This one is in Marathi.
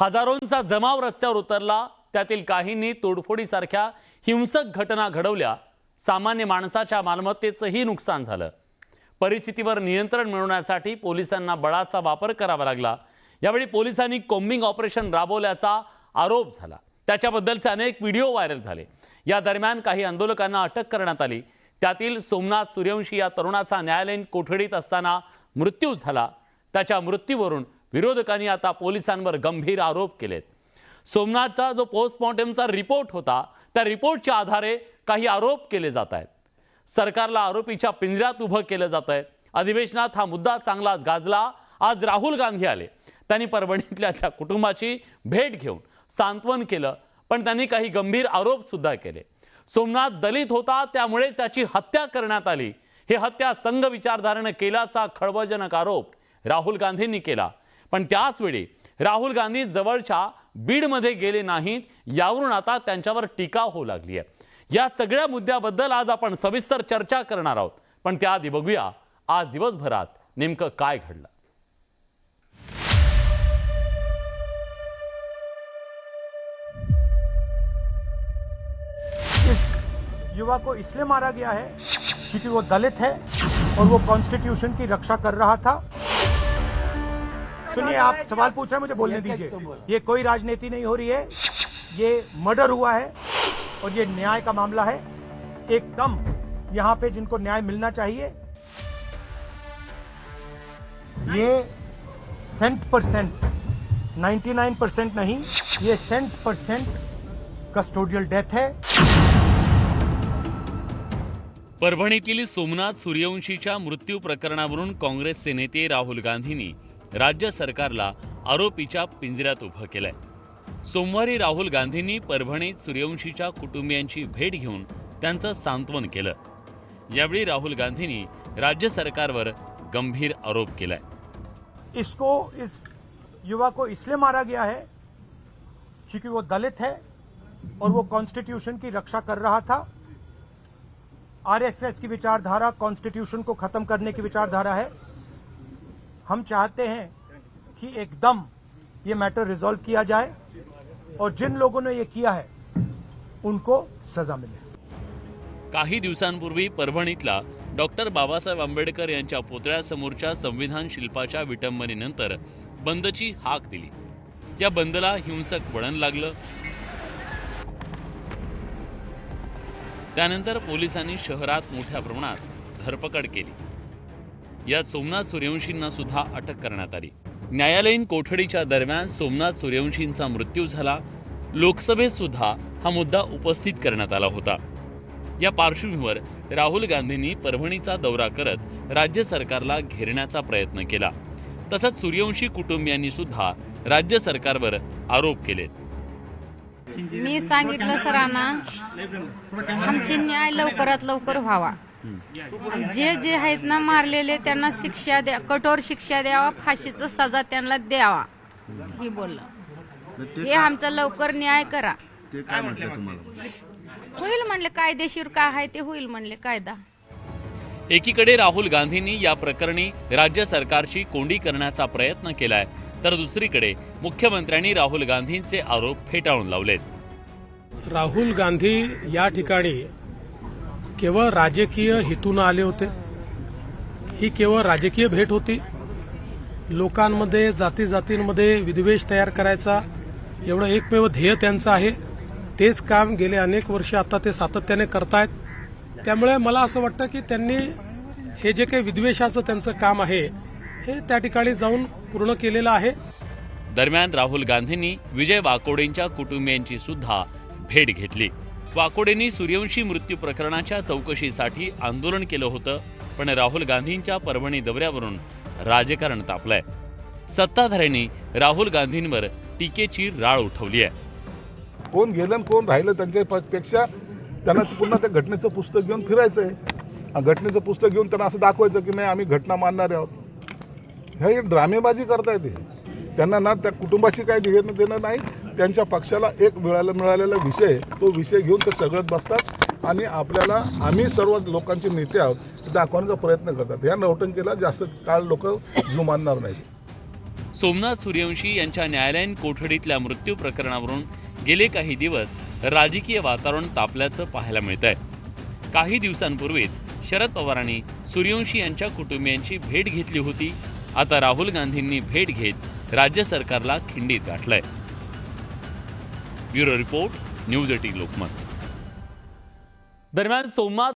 हजारोंचा जमाव रस्त्यावर उतरला, त्यातील काहींनी तोडफोडीसारख्या हिंसक घटना घडवल्या। सामान्य माणसाच्या मालमत्तेचंही नुकसान झालं। परिस्थितीवर नियंत्रण मिळवण्यासाठी पोलिसांना बळाचा वापर करावा लागला। यावेळी पोलिसांनी कोम्बिंग ऑपरेशन राबवल्याचा आरोप झाला। त्याच्याबद्दलचे अनेक व्हिडिओ व्हायरल झाले। या दरम्यान काही आंदोलकांना अटक करण्यात आली। त्यातील सोमनाथ सूर्यवंशी या तरुणाचा न्यायालयीन कोठडीत असताना मृत्यू झाला। त्याच्या मृत्यूवरून विरोधकांनी आता पोलिसांवर गंभीर आरोप केलेत। सोमनाथचा जो पोस्टमॉर्टमचा रिपोर्ट होता, त्या रिपोर्टच्या आधारे काही आरोप केले जात आहेत। सरकारला आरोपीच्या पिंजऱ्यात उभं केलं जातंय। अधिवेशनात हा मुद्दा चांगलाच गाजला। आज राहुल गांधी आले। त्यांनी परभणीतल्या त्या कुटुंबाची भेट घेऊन सांत्वन केलं, पण त्यांनी काही गंभीर आरोप सुद्धा केले। सोमनाथ दलित होता, त्यामुळे त्याची हत्या करण्यात आली। ही हत्या संघ विचारधारेने केल्याचा खळबळजनक आरोप राहुल गांधींनी केला। पण त्याच वेळी राहुल गांधी जवळच्या बीडमध्ये गेले नाहीत, यावरून आता त्यांच्यावर टीका होऊ लागली आहे। या सगळ्या मुद्द्याबद्दल आज आपण सविस्तर चर्चा करणार आहोत। पण त्याआधी बघूया आज दिवसभरात नेमकं काय घडलं। इस युवा को इसलिए मारा गया है क्योंकि वो दलित है और वो कॉन्स्टिट्यूशन की रक्षा कर रहा था। सुनिए, आप सवाल पूछ रहे हैं, मुझे बोलने दीजिए। ये कोई राजनीति नहीं हो रही है, ये मर्डर हुआ है और ये न्याय का मामला है। एकदम यहाँ पे जिनको न्याय मिलना चाहिए, ये 100%, 99% नहीं, ये 100% कस्टोडियल डेथ है। परभणीतील सोमनाथ सूर्यवंशीच्या मृत्यू प्रकरणावरून काँग्रेसचे नेते राहुल गांधींनी राज्य सरकारला आरोपीच्या पिंजऱ्यात उभं केलंय। सोमवारी राहुल गांधींनी परभणीत सूर्यवंशीच्या कुटुंबियांची भेट घेऊन त्यांचं सांत्वन केलं। यावेळी राहुल गांधींनी राज्य सरकारवर गंभीर आरोप केलाय। इस युवा को इसलिए मारा गया है क्योंकि वो दलित है और वो कॉन्स्टिट्यूशन की रक्षा कर रहा था। आरएसएस की विचारधारा कॉन्स्टिट्यूशन को खत्म करने की विचारधारा है। हम चाहते हैं कि एकदम ये मैटर रिजॉल्व किया जाए और जिन लोगों ने ये किया है उनको सजा मिले। काही दिवसांपूर्वी परभणीतला डॉक्टर बाबासाहेब आंबेडकर यांच्या पुतळ्यासमोरच्या संविधान शिल्पाच्या विटंबनेनंतर बंदची हाक दिली। या बंदला हिंसक वळण लागलं। त्यानंतर पोलिसांनी शहरात मोठ्या प्रमाणात धरपकड केली। यात सोमनाथ सूर्यवंशींना सुद्धा अटक करण्यात आली। न्यायालयीन कोठडीच्या दरम्यान सोमनाथ सूर्यवंशींचा मृत्यू झाला। लोकसभेत सुद्धा हा मुद्दा उपस्थित करण्यात आला होता। या पार्श्वभूमीवर राहुल गांधींनी परभणीचा दौरा करत राज्य सरकारला घेरण्याचा प्रयत्न केला। तसंच सूर्यवंशी कुटुंबियांनी सुद्धा राज्य सरकारवर आरोप केलेत। मी सांगितलं सरांना आमची न्याय लवकरात लवकर व्हावा। जे जे आहेत ना मारलेले त्यांना शिक्षा द्या, कठोर शिक्षा द्यावा, फाशीचं सजा त्यांना द्यावा, हे बोललं। हे आमचा लवकर न्याय करा। ते काय म्हटलं तुम्हाला? होईल म्हणले, कायदेशीर काय आहे ते होईल म्हणले, कायदा। एकीकडे राहुल गांधींनी या प्रकरणी राज्य सरकारची कोंडी करण्याचा प्रयत्न केलाय, तर दुसरीकडे मुख्यमंत्र्यांनी राहुल गांधींचे आरोप फेटाळून लावलेत। राहुल गांधी या ठिकाणी केवळ राजकीय हेतून आले होते। ही केवळ राजकीय भेट होती। लोकांमध्ये जाती जातींमध्ये विद्वेष तयार करायचा एवढं एकमेव ध्येय त्यांचं आहे। तेच काम गेले अनेक वर्ष आता ते सातत्याने करतायत। त्यामुळे मला असं वाटतं की त्यांनी हे जे काही विद्वेषाचं त्यांचं काम आहे हे त्या ठिकाणी जाऊन पूर्ण केलेलं आहे। दरम्यान राहुल गांधींनी विजय वाकोडेंच्या कुटुंबियांची सुद्धा भेट घेतली। वाकोडेंनी सूर्यवंशी मृत्यू प्रकरणाच्या चौकशीसाठी आंदोलन केलं होतं, पण राहुल गांधींच्या परभणी दौऱ्यावरून राजकारण तापलंय। सत्ताधाऱ्यांनी राहुल गांधींवर टीकेची राळ उठवली आहे। कोण गेलं आणि कोण राहिलं त्यांच्यापेक्षा त्यांना पुन्हा त्या घटनेचं पुस्तक घेऊन फिरायचंय। घटनेचं पुस्तक घेऊन त्यांना असं दाखवायचं की नाही आम्ही घटना मानणारे आहोत। हे ड्रामेबाजी करतायत। त्यांना ना त्या कुटुंबाशी काही घेणं देणं नाही। त्यांच्या पक्षाला एक मिळालेला विषय, तो विषय घेऊन ते सगळत बसतात आणि आपल्याला आम्ही सर्व लोकांचे नेते आहोत दाखवण्याचा प्रयत्न करतात। या नौटंकीला जास्त काळ लोक जुमानणार नाहीत। सोमनाथ सूर्यवंशी यांच्या न्यायालयीन कोठडीतल्या मृत्यू प्रकरणावरून गेले काही दिवस राजकीय वातावरण तापल्याचं पाहायला मिळतंय. काही दिवसांपूर्वीच शरद पवारांनी सूर्यवंशी यांच्या कुटुंबियांची भेट घेतली होती. आता राहुल गांधींनी भेट घेत राज्य सरकारला खिंडीत गाठलंय. Bureau report, news 18 Lokmat. दरम्यान सोमनाथ